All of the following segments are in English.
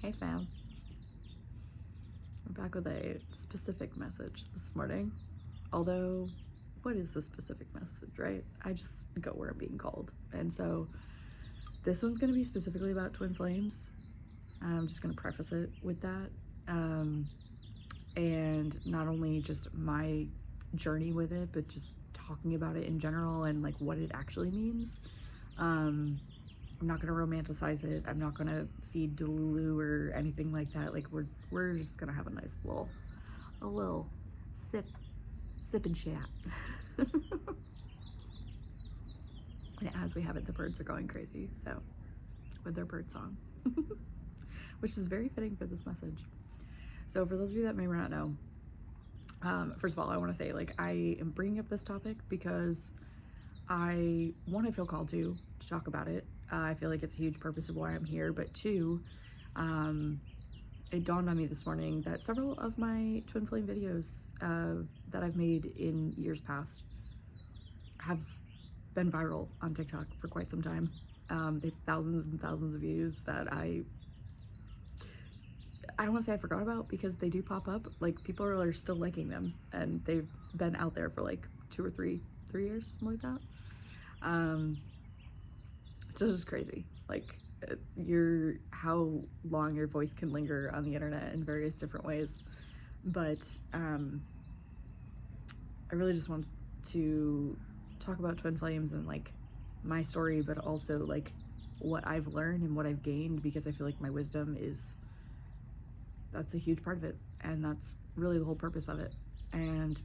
Hey fam. We're back with a specific message this morning. Although, what is the specific message, right? I just go where I'm being called. And so, this one's going to be specifically about twin flames. I'm just going to preface it with that. And not only just my journey with it, but just talking about it in general and like what it actually means. I'm not gonna romanticize it. I'm not gonna feed Delulu or anything like that. Like we're just gonna have a nice little sip and chat. And as we have it, the birds are going crazy. So with their bird song, which is very fitting for this message. So for those of you that may or not know, first of all, I want to say like I am bringing up this topic because I feel called to talk about it. I feel like it's a huge purpose of why I'm here, but two, it dawned on me this morning that several of my twin flame videos that I've made in years past have been viral on TikTok for quite some time. They have thousands and thousands of views that I don't want to say I forgot about because they do pop up. Like people are still liking them, and they've been out there for like 2 or 3 years, something like that. It's just crazy, like how long your voice can linger on the internet in various different ways. But I really just want to talk about twin flames and like my story, but also like what I've learned and what I've gained, because I feel like my wisdom that's a huge part of it, and that's really the whole purpose of it. And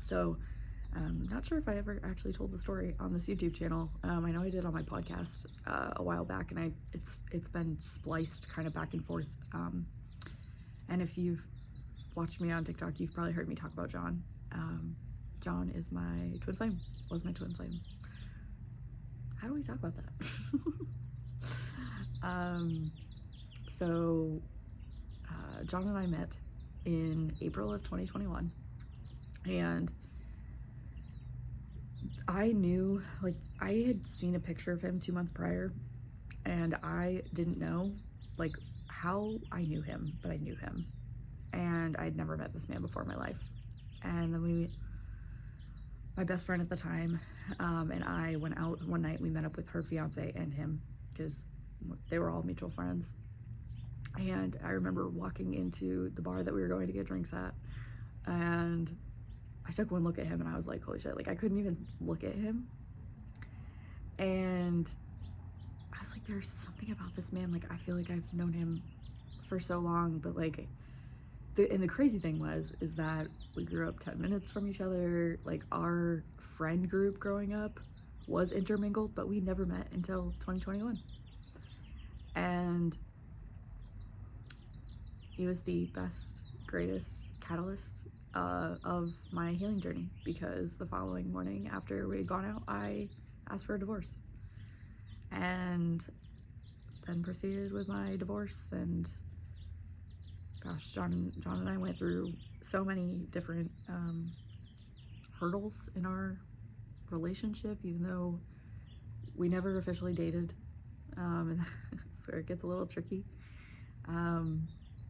so I'm not sure if I ever actually told the story on this YouTube channel. I know I did on my podcast a while back, and it's been spliced kind of back and forth. And if you've watched me on TikTok, you've probably heard me talk about John. John is my twin flame, was my twin flame. How do we talk about that? So John and I met in April of 2021, and I knew, like, I had seen a picture of him 2 months prior, and I didn't know, like, how I knew him, but I knew him. And I'd never met this man before in my life. And then my best friend at the time, and I went out one night. We met up with her fiance and him, because they were all mutual friends. And I remember walking into the bar that we were going to get drinks at, and I took one look at him and I was like, holy shit, like I couldn't even look at him. And I was like, there's something about this man, like I feel like I've known him for so long, but like and the crazy thing is that we grew up 10 minutes from each other. Like our friend group growing up was intermingled, but we never met until 2021. And he was the best, greatest catalyst of my healing journey, because the following morning after we had gone out, I asked for a divorce, and then proceeded with my divorce. And gosh, John and I went through so many different hurdles in our relationship, even though we never officially dated, and that's where it gets a little tricky.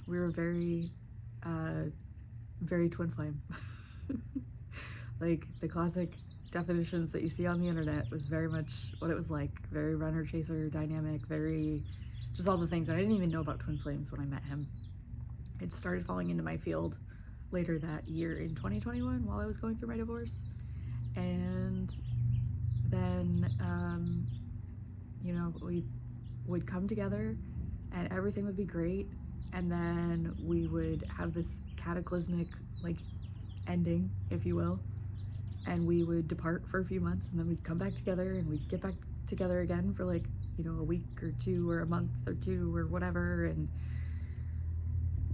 We were very twin flame. Like the classic definitions that you see on the internet was very much what it was like. Very runner chaser dynamic, very just all the things that I didn't even know about twin flames when I met him. It started falling into my field later that year in 2021 while I was going through my divorce. And then you know, we would come together and everything would be great, and then we would have this cataclysmic like ending, if you will, and we would depart for a few months, and then we'd come back together, and we'd get back together again for like, you know, a week or two or a month or two or whatever, and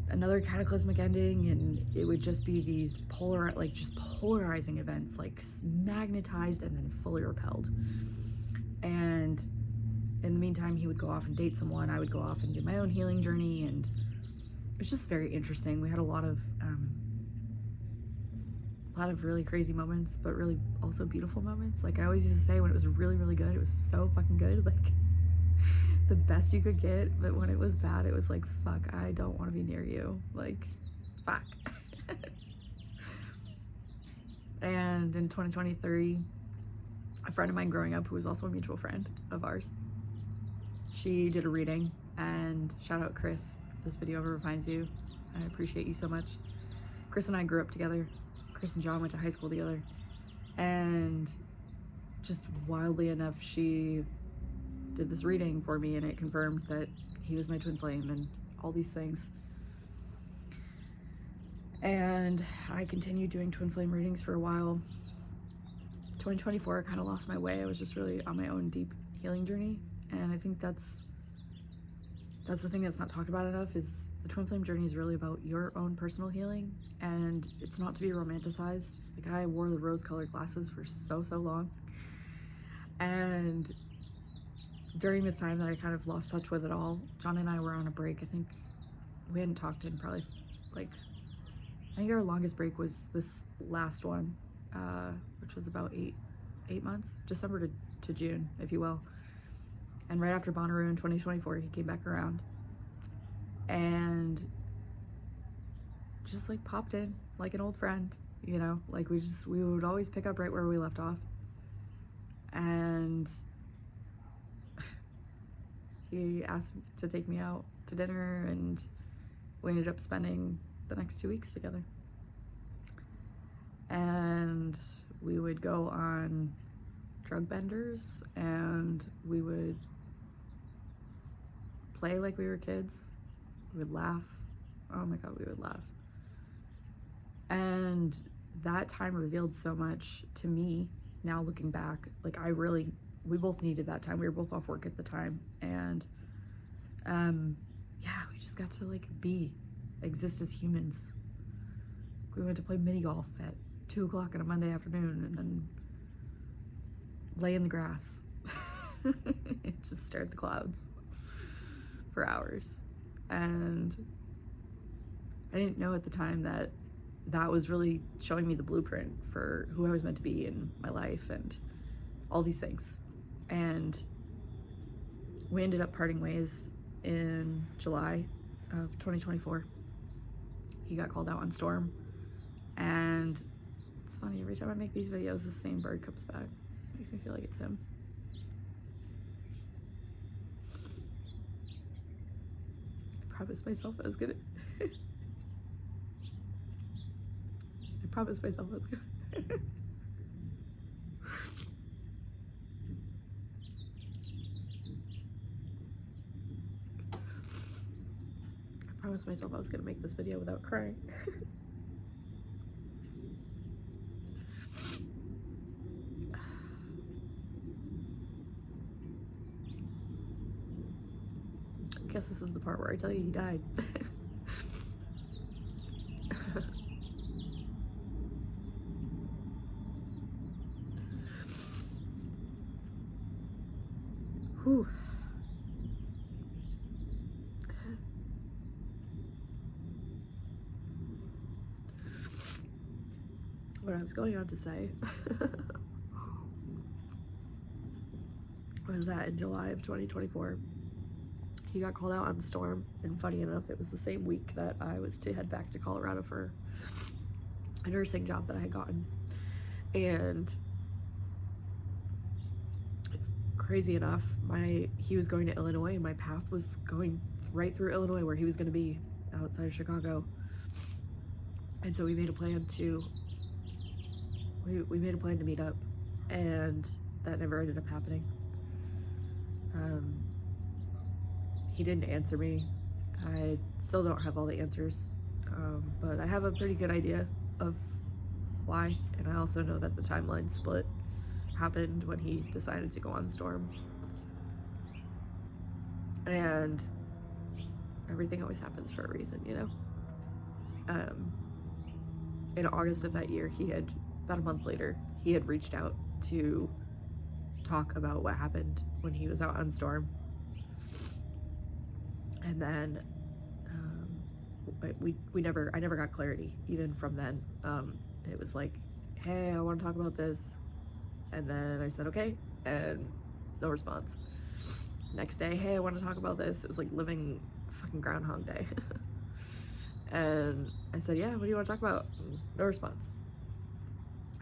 another cataclysmic ending. And it would just be these polarizing events, like magnetized and then fully repelled. And in the meantime, he would go off and date someone, I would go off and do my own healing journey, and it's just very interesting. We had a lot of really crazy moments, but really also beautiful moments. Like I always used to say, when it was really, really good, it was so fucking good. Like the best you could get, but when it was bad, it was like, fuck, I don't want to be near you. Like, fuck. And in 2023, a friend of mine growing up, who was also a mutual friend of ours, she did a reading, and shout out Chris, if this video ever finds you, I appreciate you so much. Chris and I grew up together. Chris and John went to high school together, and just wildly enough, she did this reading for me, and it confirmed that he was my twin flame and all these things. And I continued doing twin flame readings for a while. 2024, I kind of lost my way. I was just really on my own deep healing journey, and I think that's the thing that's not talked about enough, is the twin flame journey is really about your own personal healing, and it's not to be romanticized. Like, I wore the rose-colored glasses for so long, and during this time that I kind of lost touch with it all, John and I were on a break. I think we hadn't talked in probably, like, I think our longest break was this last one, which was about eight months, December to June, if you will. And right after Bonnaroo in 2024, he came back around and just like popped in like an old friend, you know, like we would always pick up right where we left off. And he asked to take me out to dinner, and we ended up spending the next 2 weeks together. And we would go on drug benders, and we would play like we were kids. We would laugh. Oh my God, we would laugh. And that time revealed so much to me. Now looking back, like we both needed that time. We were both off work at the time, and yeah, we just got to like exist as humans. We went to play mini golf at 2 o'clock on a Monday afternoon, and then lay in the grass and just stare at the clouds for hours. And I didn't know at the time that that was really showing me the blueprint for who I was meant to be in my life and all these things. And we ended up parting ways in July of 2024. He got called out on storm, and it's funny, every time I make these videos, the same bird comes back. Makes me feel like it's him. I promised myself I was gonna I promised myself I was gonna I promised myself I was gonna make this video without crying. I guess this is the part where I tell you he died. Whew. What I was going on to say was that in July of 2024, he got called out on the storm, and funny enough, it was the same week that I was to head back to Colorado for a nursing job that I had gotten. And crazy enough, he was going to Illinois, and my path was going right through Illinois, where he was going to be outside of Chicago. And so we made a plan to meet up, and that never ended up happening. He didn't answer me. I still don't have all the answers, but I have a pretty good idea of why, and I also know that the timeline split happened when he decided to go on storm. And everything always happens for a reason, you know? In August of that year, about a month later, he had reached out to talk about what happened when he was out on storm. And then I never got clarity even from then. It was like, hey, I want to talk about this. And then I said, okay, and no response. next day, hey, I want to talk about this. It was like living fucking Groundhog Day. And I said, yeah, what do you want to talk about? No response.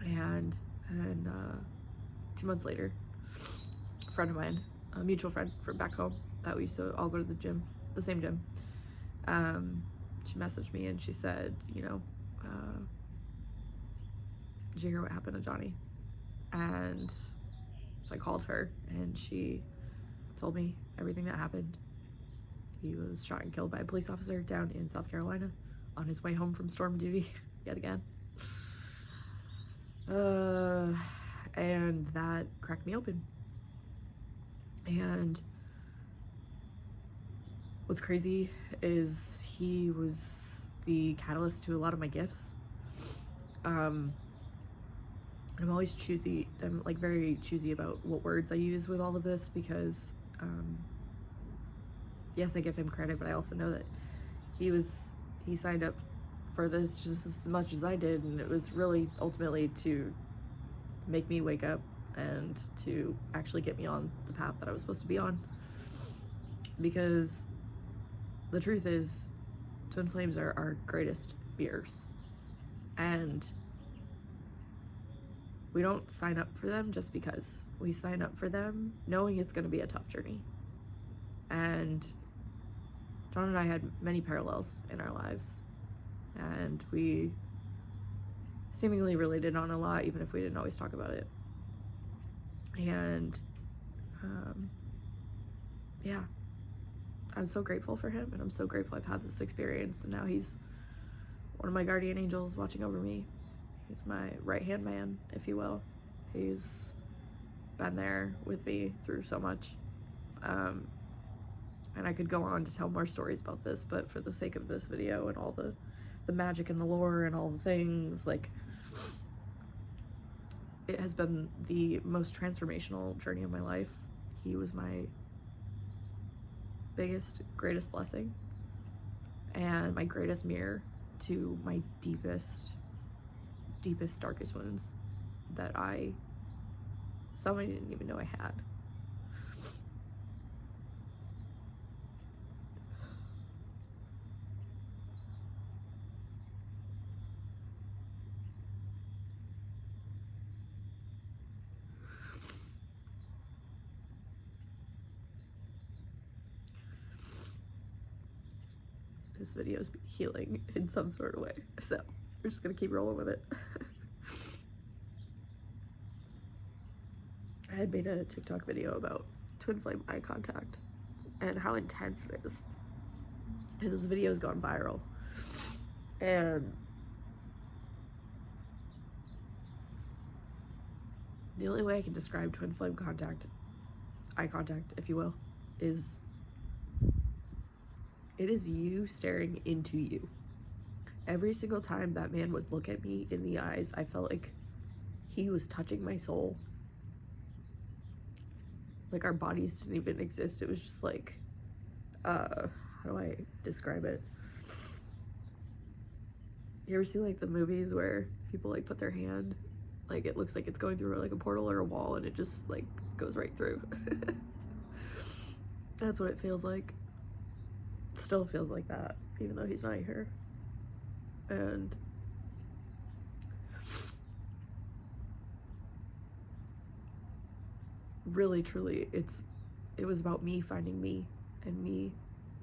And 2 months later, a friend of mine, a mutual friend from back home that we used to all go to the gym, the same gym, she messaged me and she said, you know, did you hear what happened to Johnny? And so I called her and she told me everything that happened. He was shot and killed by a police officer down in South Carolina on his way home from storm duty yet again. And that cracked me open. And what's crazy is he was the catalyst to a lot of my gifts. I'm always choosy. I'm like very choosy about what words I use with all of this because, yes, I give him credit, but I also know that he signed up for this just as much as I did, and it was really ultimately to make me wake up and to actually get me on the path that I was supposed to be on. Because the truth is, twin flames are our greatest fears, and we don't sign up for them just because. We sign up for them knowing it's going to be a tough journey. And John and I had many parallels in our lives, and we seemingly related on a lot, even if we didn't always talk about it. And yeah, I'm so grateful for him, and I'm so grateful I've had this experience, and now he's one of my guardian angels watching over me. He's my right-hand man, if you will. He's been there with me through so much. And I could go on to tell more stories about this, but for the sake of this video and all the magic and the lore and all the things, like, it has been the most transformational journey of my life. He was my biggest, greatest blessing and my greatest mirror to my deepest, darkest wounds that some I didn't even know I had. This video is healing in some sort of way, so we're just gonna keep rolling with it. I had made a TikTok video about twin flame eye contact and how intense it is, and this video has gone viral. And the only way I can describe twin flame contact, eye contact, if you will, is it is you staring into you. Every single time that man would look at me in the eyes, I felt like he was touching my soul. Like our bodies didn't even exist. It was just like, how do I describe it? You ever see like the movies where people like put their hand, like it looks like it's going through like a portal or a wall, and it just like goes right through? That's what it feels like. Still feels like that, even though he's not here. And really, truly, it was about me finding me and me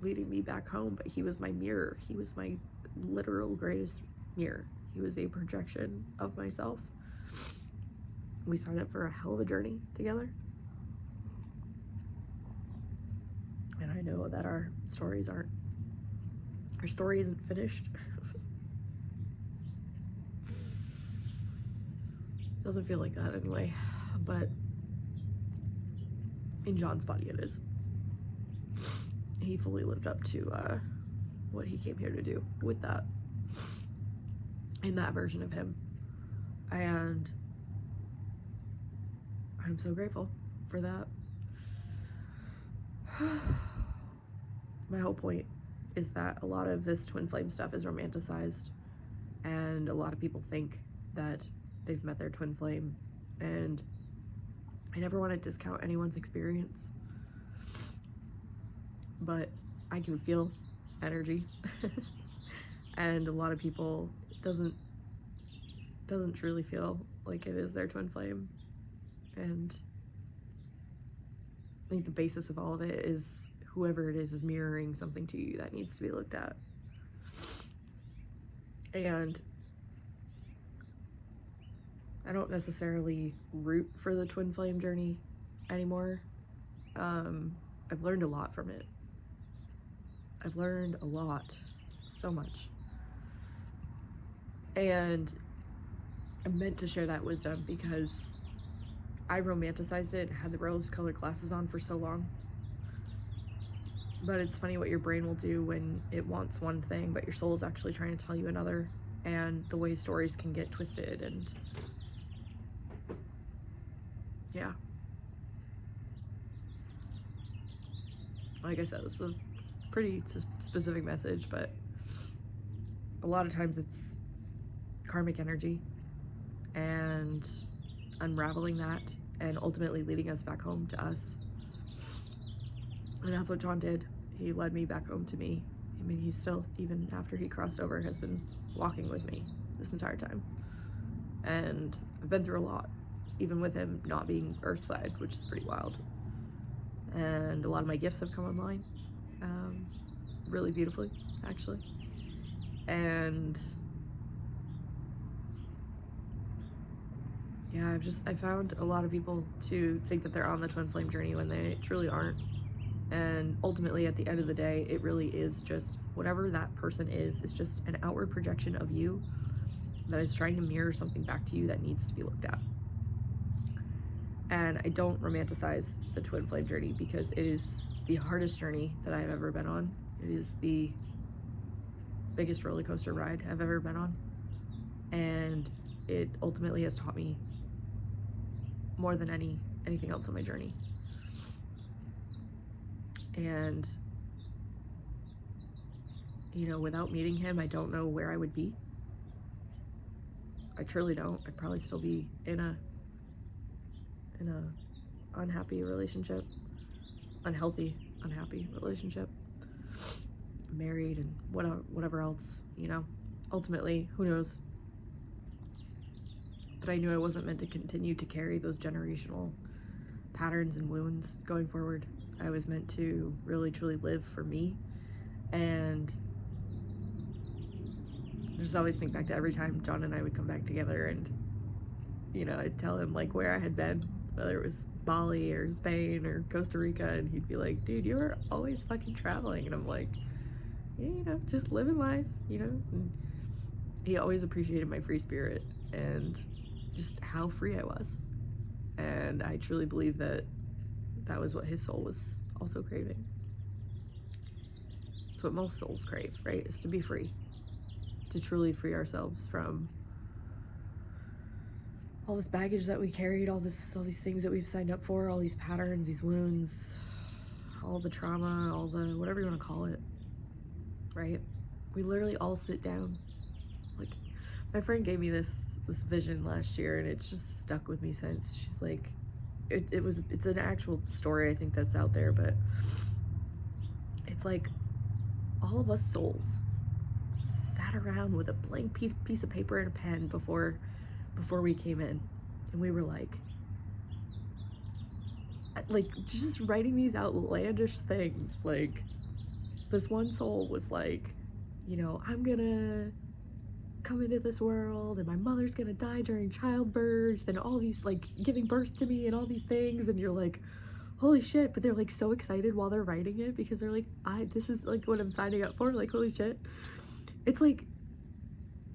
leading me back home. But he was my mirror. He was my literal greatest mirror. He was a projection of myself. We signed up for a hell of a journey together. And I know that our story isn't finished. Doesn't feel like that anyway, but in John's body it is. He fully lived up to what he came here to do with that, in that version of him. And I'm so grateful for that. My whole point is that a lot of this twin flame stuff is romanticized, and a lot of people think that they've met their twin flame, and I never want to discount anyone's experience. but I can feel energy. And a lot of people doesn't truly feel like it is their twin flame. And I think the basis of all of it is whoever it is mirroring something to you that needs to be looked at. And I don't necessarily root for the twin flame journey anymore. I've learned a lot from it. I've learned a lot, so much. And I'm meant to share that wisdom because I romanticized it, had the rose-colored glasses on for so long. But it's funny what your brain will do when it wants one thing, but your soul is actually trying to tell you another, and the way stories can get twisted. And yeah. Like I said, it's a pretty specific message, but a lot of times it's karmic energy and unraveling that and ultimately leading us back home to us. And that's what John did. He led me back home to me. I mean, he's still, even after he crossed over, has been walking with me this entire time. And I've been through a lot, even with him not being earthside, which is pretty wild. And a lot of my gifts have come online, really beautifully, actually. And yeah, I found a lot of people to think that they're on the twin flame journey when they truly aren't. And ultimately, at the end of the day, it really is just whatever that person is just an outward projection of you that is trying to mirror something back to you that needs to be looked at. And I don't romanticize the twin flame journey because it is the hardest journey that I've ever been on. It is the biggest roller coaster ride I've ever been on. And it ultimately has taught me more than anything else on my journey. And, you know, without meeting him, I don't know where I would be. I truly don't. I'd probably still be in a unhappy relationship, unhealthy, unhappy relationship, married and whatever else, you know. Ultimately, who knows? But I knew I wasn't meant to continue to carry those generational patterns and wounds going forward. I was meant to really truly live for me. And I just always think back to every time John and I would come back together, and, you know, I'd tell him like where I had been, whether it was Bali or Spain or Costa Rica, and he'd be like, dude, you were always fucking traveling. And I'm like, yeah, you know, just living life, you know. And he always appreciated my free spirit and just how free I was. And I truly believe that that was what his soul was also craving. It's what most souls crave, right? Is to be free, to truly free ourselves from all this baggage that we carried, all these things that we've signed up for, all these patterns, these wounds, all the trauma, all the whatever you want to call it, right? We literally all sit down. Like, my friend gave me this vision last year, and it's just stuck with me since. She's like, it's an actual story, I think, that's out there, but it's like all of us souls sat around with a blank piece of paper and a pen before we came in, and we were like just writing these outlandish things. Like, this one soul was like, you know, I'm gonna come into this world and my mother's gonna die during childbirth and all these, like, giving birth to me and all these things, and you're like, holy shit. But they're like so excited while they're writing it because they're like, this is like what I'm signing up for. Like, holy shit. It's like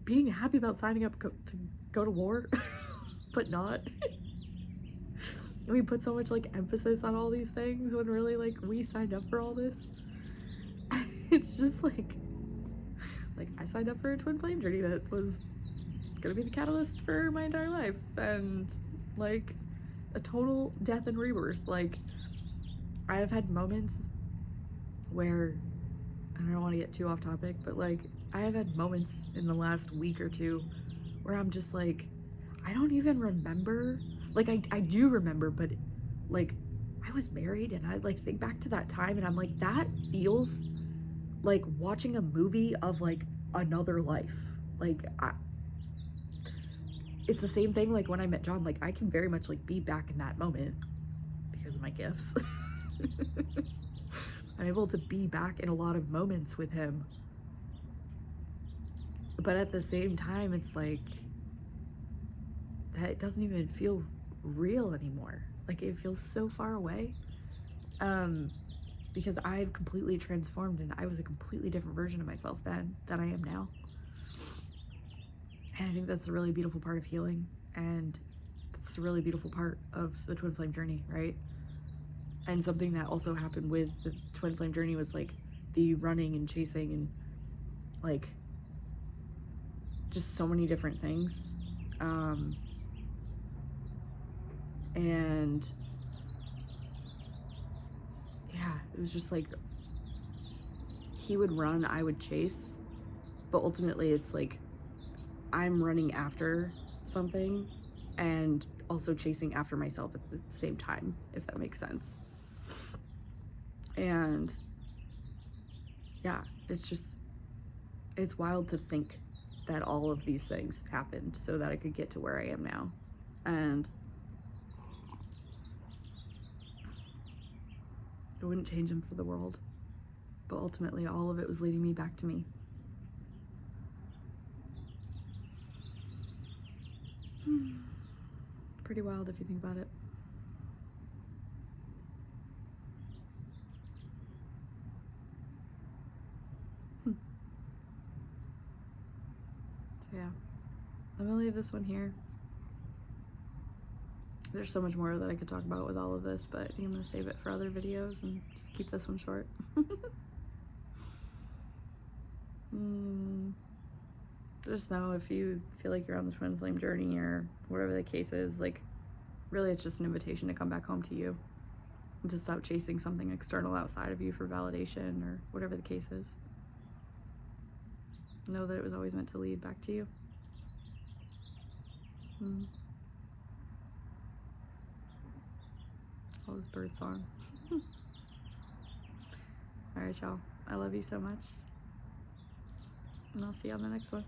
being happy about signing up to go to war but not. And we put so much like emphasis on all these things when really, like, we signed up for all this. It's just like I signed up for a twin flame journey that was gonna be the catalyst for my entire life, and like a total death and rebirth. Like, I have had moments where, and I don't want to get too off topic, but like, I have had moments in the last week or two where I'm just like, I don't even remember. Like, I do remember, but like, I was married, and I like think back to that time, and I'm like, that feels like watching a movie of like another life. Like it's the same thing like when I met John. Like I can very much like be back in that moment because of my gifts. I'm able to be back in a lot of moments with him. But at the same time, it's like that it doesn't even feel real anymore. Like it feels so far away. Because I've completely transformed, and I was a completely different version of myself then than I am now. And I think that's a really beautiful part of healing, and that's a really beautiful part of the twin flame journey, right? And something that also happened with the twin flame journey was like the running and chasing and like just so many different things. And yeah, it was just like he would run, I would chase, but ultimately it's like I'm running after something and also chasing after myself at the same time, if that makes sense. And yeah, it's wild to think that all of these things happened so that I could get to where I am now. And I wouldn't change them for the world, but ultimately all of it was leading me back to me. Pretty wild if you think about it. So yeah, I'm gonna leave this one here. There's so much more that I could talk about with all of this, but I think I'm gonna save it for other videos and just keep this one short. Just know if you feel like you're on the twin flame journey or whatever the case is, like really it's just an invitation to come back home to you and to stop chasing something external outside of you for validation or whatever the case is. Know that it was always meant to lead back to you. All this bird song. All right, y'all. I love you so much. And I'll see you on the next one.